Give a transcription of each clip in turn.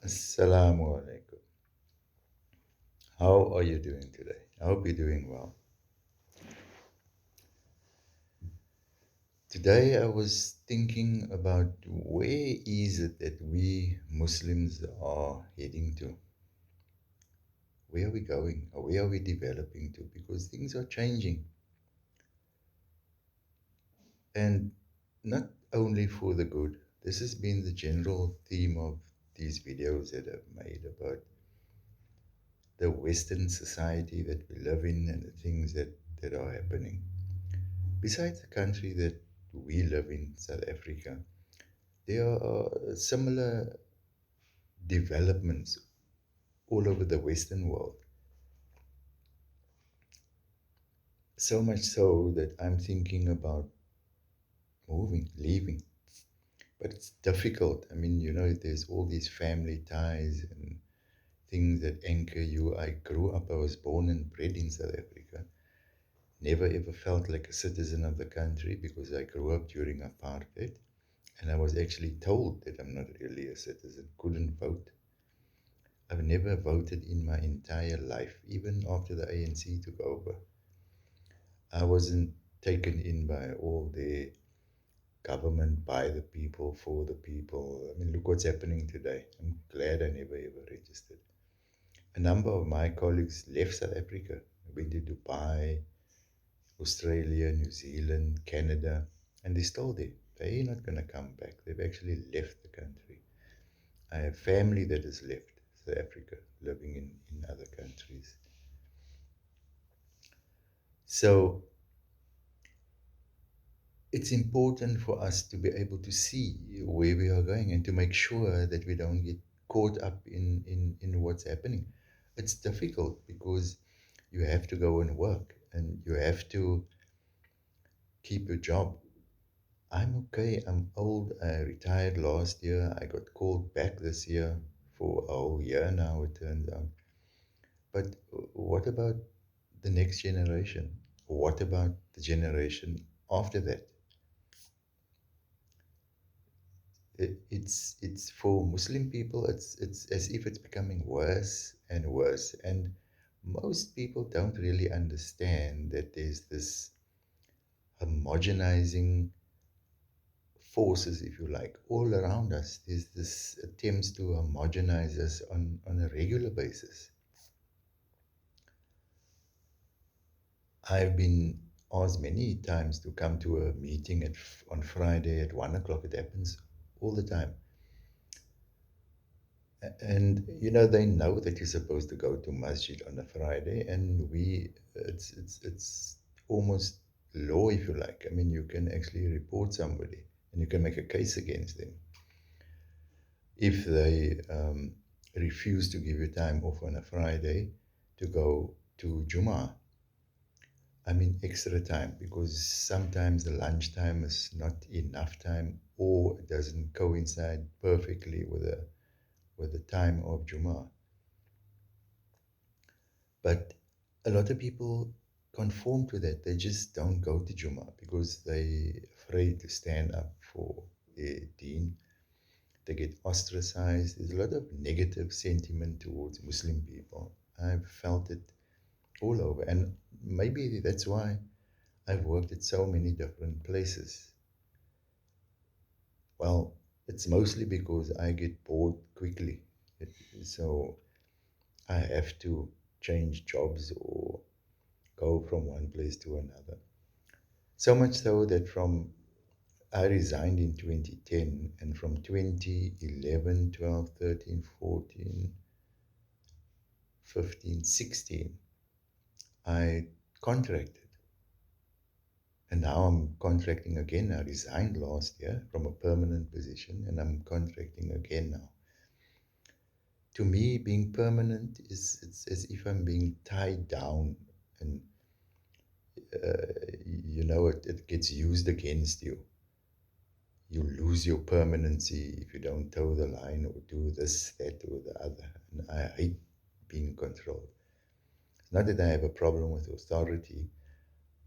Assalamu alaikum. How are you doing today? I hope you're doing well. Today I was thinking about where is it that we Muslims are heading to? Where are we going? Or where are we developing to? Because things are changing. And not only for the good. This has been the general theme of these videos that I've made about the Western society that we live in and the things that are happening. Besides the country that we live in, South Africa, there are similar developments all over the Western world. So much so that I'm thinking about moving, leaving. But it's difficult. I mean, there's all these family ties and things that anchor you. I grew up, I was born and bred in South Africa. Never ever felt like a citizen of the country because I grew up during apartheid. And I was actually told that I'm not really a citizen, couldn't vote. I've never voted in my entire life, even after the ANC took over. I wasn't taken in by all the government, by the people, for the people. I mean, look what's happening today. I'm glad I never ever registered. A number of my colleagues left South Africa, went to Dubai, Australia, New Zealand, Canada, and they're still there. They're not going to come back. They've actually left the country. I have family that has left South Africa, living in other countries. So it's important for us to be able to see where we are going and to make sure that we don't get caught up in what's happening. It's difficult because you have to go and work and you have to keep your job. I'm okay. I'm old. I retired last year. I got called back this year for a whole year now, it turns out. But what about the next generation? What about the generation after that? It's for Muslim people. It's as if it's becoming worse and worse, and most people don't really understand that there's this homogenizing forces, if you like, all around us. There's this attempts to homogenize us on a regular basis. I've been asked many times to come to a meeting on Friday at 1 o'clock. It happens all the time. And they know that you're supposed to go to masjid on a Friday, and it's almost law, if you like. I mean, you can actually report somebody, and you can make a case against them if they refuse to give you time off on a Friday to go to Jummah. I mean, extra time because sometimes the lunchtime is not enough time, or it doesn't coincide perfectly with the time of Jummah. But a lot of people conform to that. They just don't go to Jummah because they're afraid to stand up for their deen. They get ostracized. There's a lot of negative sentiment towards Muslim people. I've felt it all over. And maybe that's why I've worked at so many different places. Well, it's mostly because I get bored quickly. So I have to change jobs or go from one place to another. So much so that from I resigned in 2010, and from 2011, 12, 13, 14, 15, 16, I contracted. And now I'm contracting again. I resigned last year from a permanent position and I'm contracting again now. To me, being permanent is it's as if I'm being tied down and it gets used against you. You lose your permanency if you don't toe the line or do this, that, or the other. And I hate being controlled. It's not that I have a problem with authority,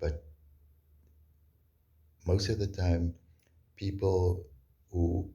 but most of the time, people who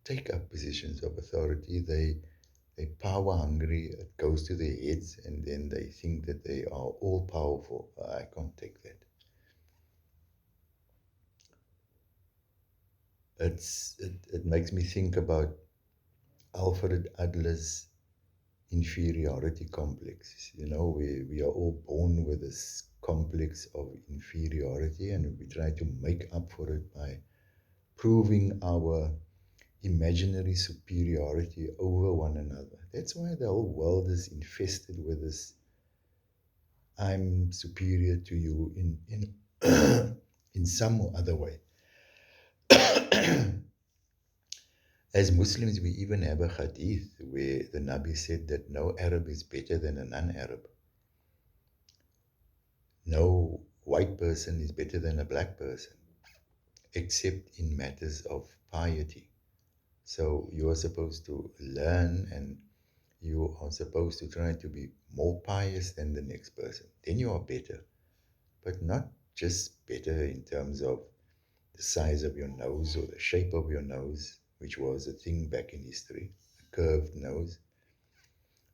take up positions of authority, they They power hungry. It goes to their heads, and then they think that they are all powerful. I can't take that. It makes me think about Alfred Adler's inferiority complex. We are all born with this complex of inferiority, and we try to make up for it by proving our imaginary superiority over one another. That's why the whole world is infested with this I'm superior to you in in some or other way. As Muslims, we even have a hadith where the Nabi said that no Arab is better than a non-Arab. No white person is better than a black person, except in matters of piety. So you are supposed to learn, and you are supposed to try to be more pious than the next person. Then you are better, but not just better in terms of the size of your nose or the shape of your nose, which was a thing back in history. A curved nose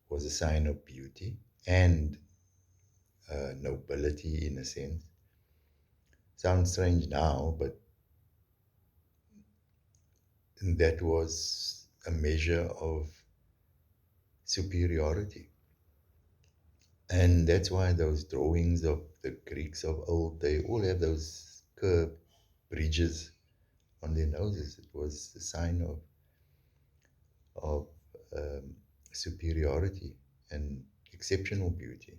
was a sign of beauty and nobility in a sense. Sounds strange now, but that was a measure of superiority. And that's why those drawings of the Greeks of old, they all have those curved bridges on their noses. It was a sign of um, superiority and exceptional beauty.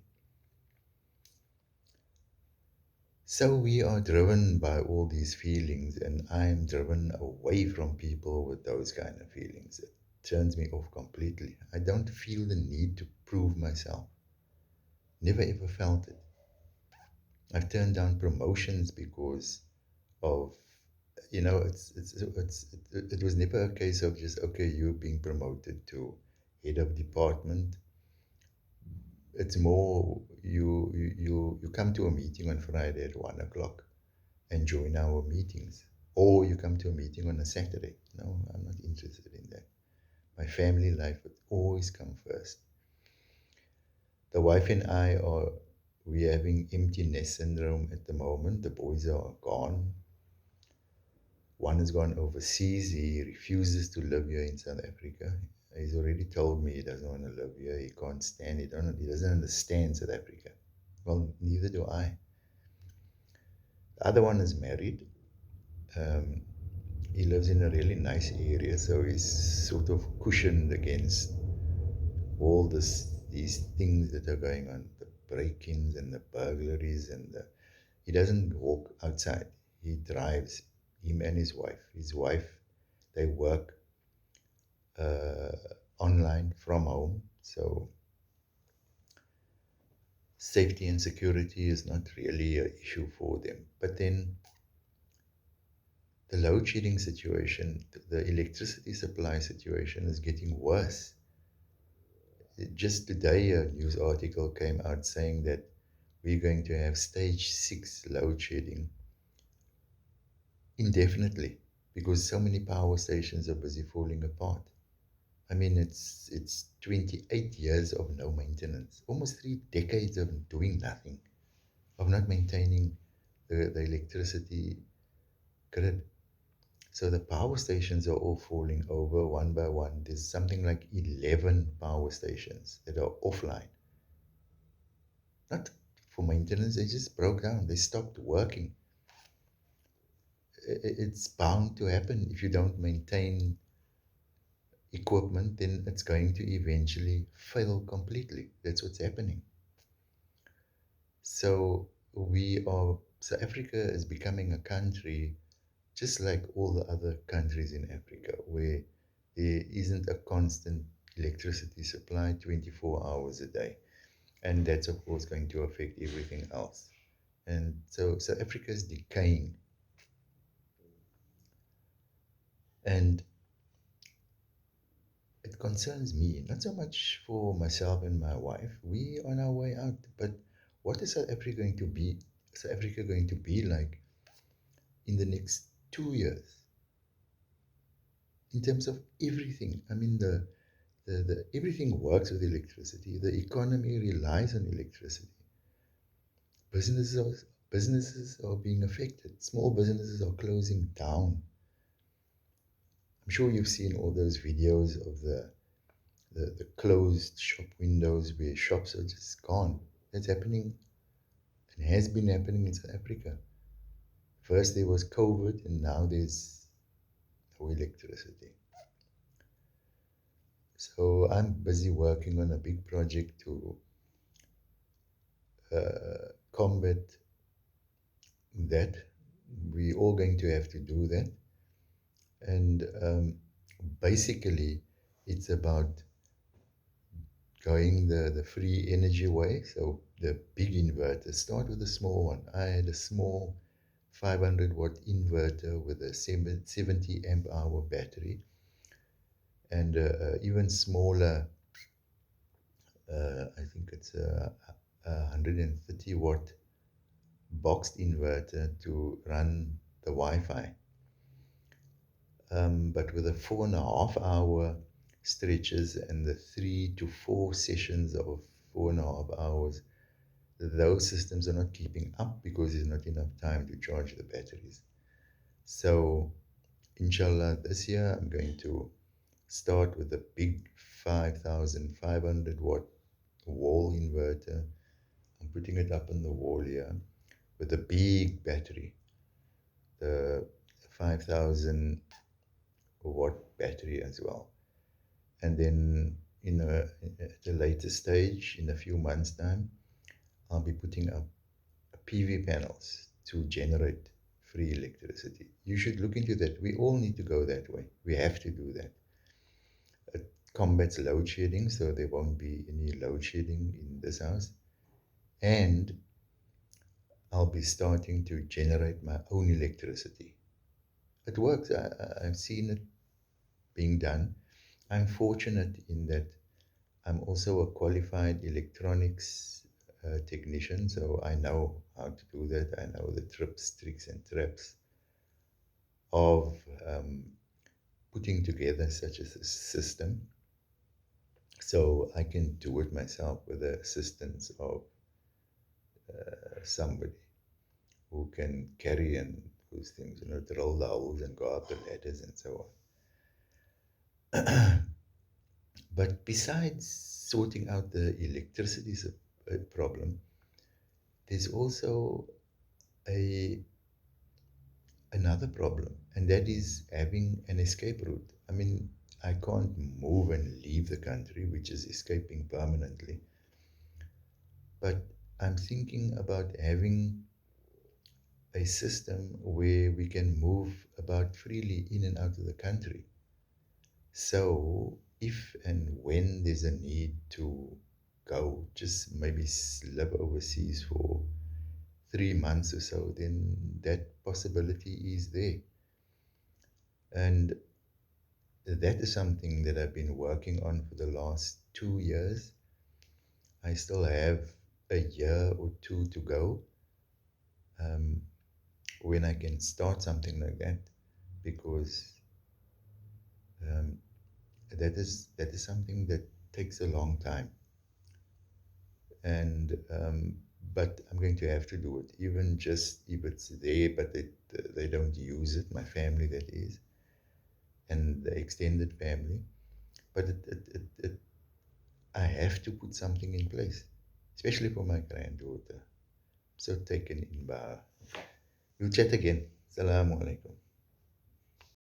So we are driven by all these feelings, and I am driven away from people with those kind of feelings. It turns me off completely. I don't feel the need to prove myself. Never ever felt it. I've turned down promotions because of, it was never a case of just, okay, you being promoted to head of department. It's more you come to a meeting on Friday at 1 o'clock and join our meetings, or you come to a meeting on a Saturday. No, I'm not interested in that. My family life would always come first. The wife and I are we having empty nest syndrome at the moment. The boys are gone. One has gone overseas. He refuses to live here in South Africa. He's already told me he doesn't want to live here. He can't stand it. He doesn't understand South Africa. Well, neither do I. The other one is married. Um, he lives in a really nice area, so he's sort of cushioned against all these things that are going on, the break-ins and the burglaries, he doesn't walk outside. He drives. Him and his wife. His wife, they work uh, online from home, so safety and security is not really an issue for them. But then the load shedding situation, the electricity supply situation is getting worse. Just today, a news article came out saying that we're going to have stage 6 load shedding indefinitely because so many power stations are busy falling apart. I mean, it's 28 years of no maintenance, almost 3 decades of doing nothing, of not maintaining the electricity grid. So the power stations are all falling over one by one. There's something like 11 power stations that are offline. Not for maintenance, they just broke down. They stopped working. It's bound to happen if you don't maintain equipment, then it's going to eventually fail completely. That's what's happening. So South Africa is becoming a country just like all the other countries in Africa where there isn't a constant electricity supply 24 hours a day. And that's, of course, going to affect everything else. And so South Africa is decaying. And it concerns me, not so much for myself and my wife. We on our way out, but what is South Africa going to be? South Africa going to be like in the next 2 years in terms of everything? I mean, everything works with electricity. The economy relies on electricity. Businesses are, businesses are being affected. Small businesses are closing down. I'm sure you've seen all those videos of the closed shop windows where shops are just gone. That's happening and has been happening in South Africa. First there was COVID and now there's no electricity. So I'm busy working on a big project to combat that. We're all going to have to do that. And basically, it's about going the free energy way. So the big inverter, start with a small one. I had a small 500-watt inverter with a 70 amp hour battery, and even smaller, I think it's a 130-watt boxed inverter to run the Wi-Fi. But with the 4.5 hour stretches and the 3 to 4 sessions of 4.5 hours, those systems are not keeping up because there's not enough time to charge the batteries. So, inshallah, this year I'm going to start with a big 5,500-watt wall inverter. I'm putting it up on the wall here with a big battery, the 5,000-watt battery as well. And then at a later stage, in a few months' time, I'll be putting up PV panels to generate free electricity. You should look into that. We all need to go that way. We have to do that. It combats load shedding, so there won't be any load shedding in this house. And I'll be starting to generate my own electricity. It works. I've seen it being done. I'm fortunate in that I'm also a qualified electronics technician, so I know how to do that. I know the trips, tricks, and traps of putting together such a system. So I can do it myself with the assistance of somebody who can carry and those things, drill the holes and go up the ladders and so on. But besides sorting out the electricity problem, there's also a another problem, and that is having an escape route. I mean, I can't move and leave the country, which is escaping permanently, but I'm thinking about having a system where we can move about freely in and out of the country. So, if and when there's a need to go, just maybe live overseas for 3 months or so, then that possibility is there. And that is something that I've been working on for the last 2 years. I still have a year or two to go um, when I can start something like that, because um, that is something that takes a long time. And but I'm going to have to do it, even just if it's there, but they don't use it. My family, that is, and the extended family. But I have to put something in place, especially for my granddaughter. So taken in by her. We'll chat again. Assalamu alaikum.